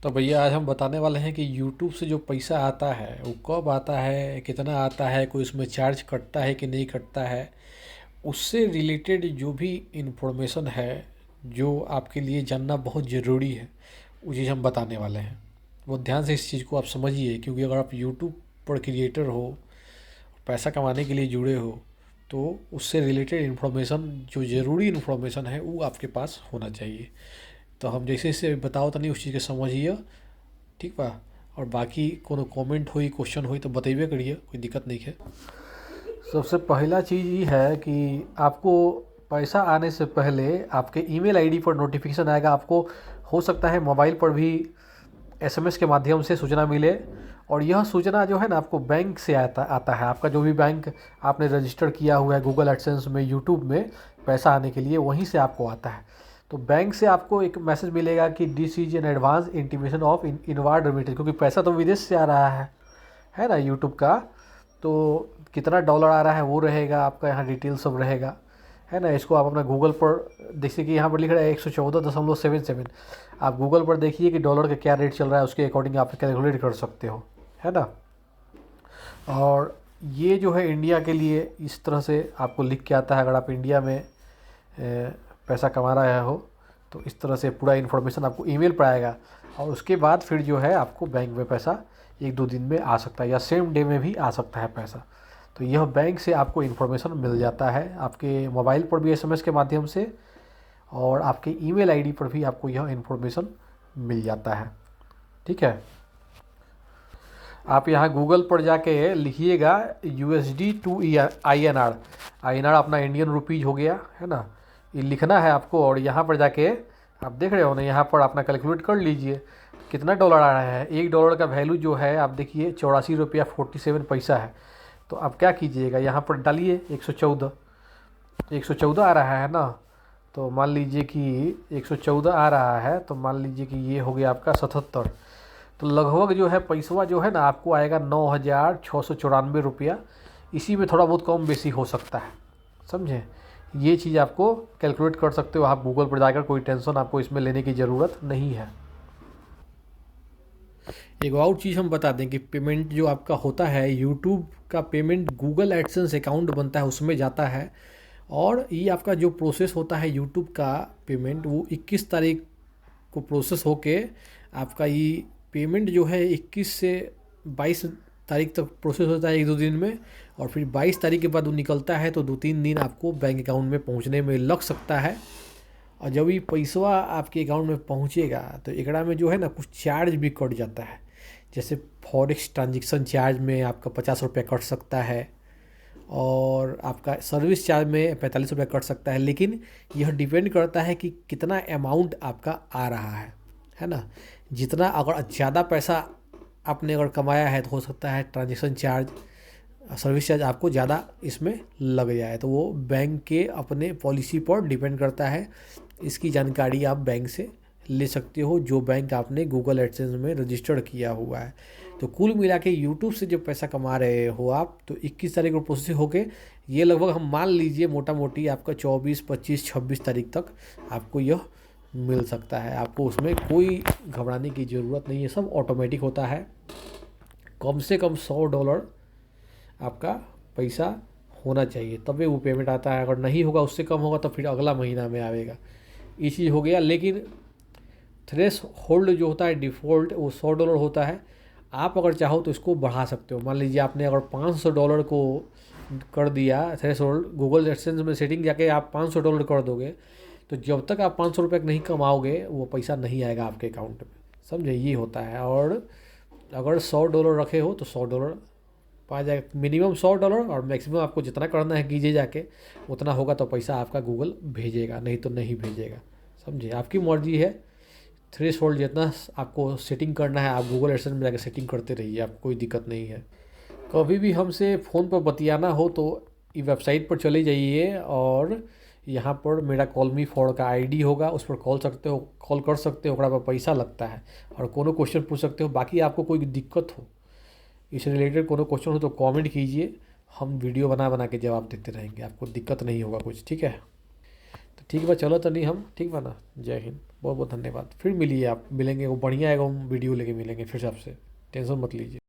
तो भैया आज हम बताने वाले हैं कि यूट्यूब से जो पैसा आता है वो कब आता है, कितना आता है, कोई उसमें चार्ज कटता है कि नहीं कटता है। उससे रिलेटेड जो भी इन्फॉर्मेशन है जो आपके लिए जानना बहुत ज़रूरी है, वो चीज़ हम बताने वाले हैं। वो ध्यान से इस चीज़ को आप समझिए, क्योंकि अगर आप यूट्यूब पर क्रिएटर हो, पैसा कमाने के लिए जुड़े हो, तो उससे रिलेटेड इन्फॉर्मेशन जो ज़रूरी इन्फॉर्मेशन है वो आपके पास होना चाहिए। तो हम जैसे जैसे बताओ तनी उस चीज़ के समझिए, ठीक बा। और बाकी कोनो कमेंट हुई, क्वेश्चन हुई तो बतेबे करिए, कोई दिक्कत नहीं है। सबसे पहला चीज़ ये है कि आपको पैसा आने से पहले आपके ईमेल आईडी पर नोटिफिकेशन आएगा। आपको हो सकता है मोबाइल पर भी एसएमएस के माध्यम से सूचना मिले, और यह सूचना जो है ना आपको बैंक से आता आता है। आपका जो भी बैंक आपने रजिस्टर किया हुआ है गूगल एडसेंस में, यूट्यूब में पैसा आने के लिए, वहीं से आपको आता है। तो बैंक से आपको एक मैसेज मिलेगा कि this is an advance intimation of inward remittance, क्योंकि पैसा तो विदेश से आ रहा है ना यूट्यूब का। तो कितना डॉलर आ रहा है वो रहेगा, आपका यहाँ डिटेल सब रहेगा, है ना। इसको आप अपना गूगल पर देखिए कि यहाँ पर लिख रहा है 114.77। आप गूगल पर देखिए कि डॉलर का क्या रेट चल रहा है, उसके अकॉर्डिंग आप कैलकुलेट कर सकते हो, है ना। और ये जो है इंडिया के लिए इस तरह से आपको लिख के आता है। अगर आप इंडिया में पैसा कमा रहे हो तो इस तरह से पूरा इन्फॉर्मेशन आपको ईमेल पर आएगा, और उसके बाद फिर जो है आपको बैंक में पैसा 1-2 दिन में आ सकता है, या सेम डे में भी आ सकता है पैसा। तो यह बैंक से आपको इन्फॉर्मेशन मिल जाता है, आपके मोबाइल पर भी एसएमएस के माध्यम से, और आपके ईमेल आईडी पर भी आपको यह इन्फॉर्मेशन मिल जाता है, ठीक है। आप यहाँ गूगल पर जाके लिखिएगा USD टू INR। INR अपना इंडियन रुपीज़ हो गया, है ना। ये लिखना है आपको, और यहाँ पर जाके आप देख रहे हो ना, यहाँ पर अपना कैलकुलेट कर लीजिए कितना डॉलर आ रहा है। $1 का वैल्यू जो है आप देखिए 84 रुपया 47 पैसा है। तो आप क्या कीजिएगा, यहाँ पर डालिए 114 आ रहा है ना। तो मान लीजिए कि 114 आ रहा है, तो मान लीजिए कि ये हो गया आपका 77। तो लगभग जो है पैसवा जो है ना आपको आएगा 9,694 रुपया। इसी में थोड़ा बहुत कम बेसी हो सकता है, समझे। ये चीज़ आपको कैलकुलेट कर सकते हो आप गूगल पर जाकर, कोई टेंशन आपको इसमें लेने की ज़रूरत नहीं है। एक और चीज़ हम बता दें कि पेमेंट जो आपका होता है, यूट्यूब का पेमेंट गूगल एडसेंस अकाउंट बनता है उसमें जाता है। और ये आपका जो प्रोसेस होता है यूट्यूब का पेमेंट, वो 21 तारीख को प्रोसेस होके आपका ये पेमेंट जो है 21 से 22 तारीख तक प्रोसेस होता है, 1-2 दिन में। और फिर 22 तारीख के बाद वो निकलता है, तो 2-3 दिन आपको बैंक अकाउंट में पहुंचने में लग सकता है। और जब ये पैसा आपके अकाउंट में पहुंचेगा तो एकड़ा में जो है ना कुछ चार्ज भी कट जाता है। जैसे फॉरेक्स ट्रांजेक्शन चार्ज में आपका 50 रुपया कट सकता है, और आपका सर्विस चार्ज में 45 रुपया कट सकता है। लेकिन यह डिपेंड करता है कि कितना अमाउंट आपका आ रहा है ना। जितना अगर ज़्यादा पैसा आपने अगर कमाया है तो हो सकता है ट्रांजेक्शन चार्ज, सर्विस चार्ज आपको ज़्यादा इसमें लग जाए। तो वो बैंक के अपने पॉलिसी पर डिपेंड करता है। इसकी जानकारी आप बैंक से ले सकते हो, जो बैंक आपने गूगल एडसेंस में रजिस्टर्ड किया हुआ है। तो कुल मिला के यूट्यूब से जो पैसा कमा रहे हो आप, तो 21 तारीख को प्रोसेस होके ये लगभग हम मान लीजिए मोटा मोटी आपका 24, 25, 26 तारीख तक आपको यह मिल सकता है। आपको उसमें कोई घबराने की ज़रूरत नहीं है, सब ऑटोमेटिक होता है। कम से कम $100 आपका पैसा होना चाहिए तभी वो पेमेंट आता है। अगर नहीं होगा, उससे कम होगा, तो फिर अगला महीना में आएगा। ये चीज़ हो गया। लेकिन थ्रेश होल्ड जो होता है डिफ़ॉल्ट, वो $100 होता है। आप अगर चाहो तो इसको बढ़ा सकते हो। मान लीजिए आपने अगर $500 को कर दिया थ्रेश होल्ड, गूगल एडसेंस में सेटिंग जाके आप $500 कर दोगे, तो जब तक आप 500 रुपये नहीं कमाओगे वो पैसा नहीं आएगा आपके अकाउंट में, समझे। ये होता है। और अगर $100 रखे हो तो $100 पा जाएगा, मिनिमम $100। और मैक्सिमम आपको जितना करना है कीजिए जाके, उतना होगा तो पैसा आपका गूगल भेजेगा, नहीं तो नहीं भेजेगा, समझे। आपकी मर्जी है। थ्रेश होल्ड जितना आपको सेटिंग करना है आप गूगल एडसेंस में जाकर सेटिंग करते रहिए, आपको कोई दिक्कत नहीं है। कभी भी हमसे फ़ोन पर बतियाना हो तो ये वेबसाइट पर चले जाइए, और यहाँ पर मेरा कॉल मी फॉर का आईडी होगा, उस पर कॉल कर सकते हो, ओकरा पर पैसा लगता है। और कोनो क्वेश्चन पूछ सकते हो। बाकी आपको कोई दिक्कत हो, इससे रिलेटेड कोनो क्वेश्चन हो तो कमेंट कीजिए, हम वीडियो बना बना के जवाब देते रहेंगे, आपको दिक्कत नहीं होगा कुछ, ठीक है। तो ठीक बा, चलो तनी हम, ठीक बा ना। जय हिंद, बहुत बहुत धन्यवाद। फिर मिलिए, आप मिलेंगे, वो बढ़िया है, हम वीडियो लेके मिलेंगे फिर से आपसे, टेंशन मत लीजिए।